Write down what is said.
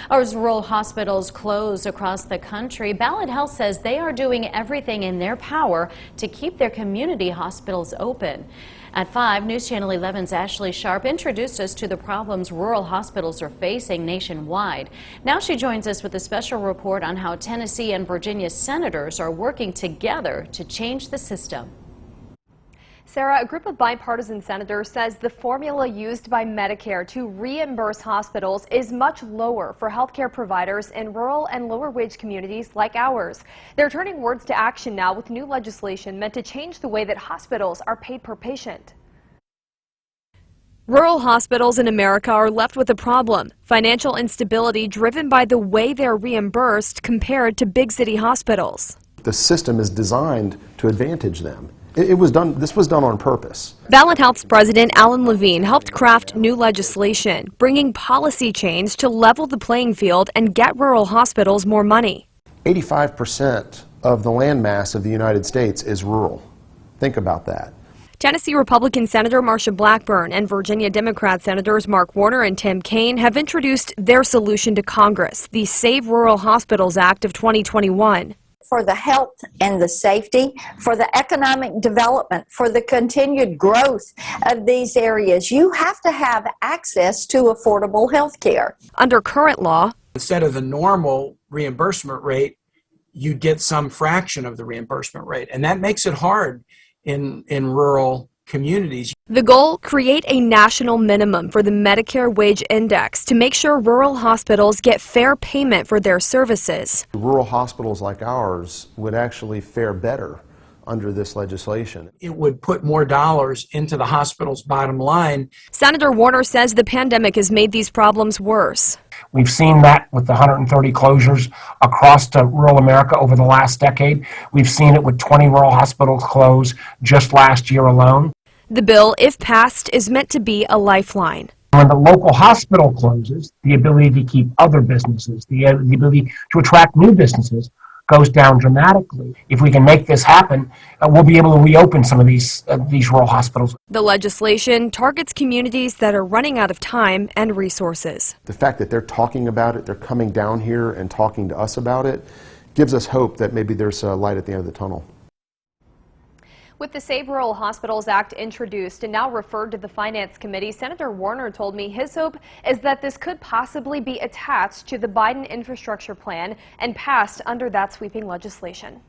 As rural hospitals close across the country, Ballad Health says they are doing everything in their power to keep their community hospitals open. At 5, News Channel 11's Ashley Sharp introduced us to the problems rural hospitals are facing nationwide. Now she joins us with a special report on how Tennessee and Virginia senators are working together to change the system. Sarah, a group of bipartisan senators says the formula used by Medicare to reimburse hospitals is much lower for healthcare providers in rural and lower-wage communities like ours. They're turning words to action now with new legislation meant to change the way that hospitals are paid per patient. Rural hospitals in America are left with a problem: financial instability driven by the way they're reimbursed compared to big city hospitals. The system is designed to advantage them. This was done on purpose. Ballad Health's president, Alan Levine, helped craft new legislation, bringing policy change to level the playing field and get rural hospitals more money. 85% of the landmass of the United States is rural. Think about that. Tennessee Republican Senator Marsha Blackburn and Virginia Democrat Senators Mark Warner and Tim Kaine have introduced their solution to Congress, the Save Rural Hospitals Act of 2021. For the health and the safety, for the economic development, for the continued growth of these areas, you have to have access to affordable health care. Under current law, instead of the normal reimbursement rate, you get some fraction of the reimbursement rate, and that makes it hard in rural communities. The goal: create a national minimum for the Medicare wage index to make sure rural hospitals get fair payment for their services. Rural hospitals like ours would actually fare better under this legislation. It would put more dollars into the hospital's bottom line. Senator Warner says the pandemic has made these problems worse. We've seen that with the 130 closures across rural America over the last decade. We've seen it with 20 rural hospitals close just last year alone. The bill, if passed, is meant to be a lifeline. When the local hospital closes, the ability to keep other businesses, the ability to attract new businesses goes down dramatically. If we can make this happen, we'll be able to reopen some of these rural hospitals. The legislation targets communities that are running out of time and resources. The fact that they're talking about it, they're coming down here and talking to us about it, gives us hope that maybe there's a light at the end of the tunnel. With the Save Rural Hospitals Act introduced and now referred to the Finance Committee, Senator Warner told me his hope is that this could possibly be attached to the Biden infrastructure plan and passed under that sweeping legislation.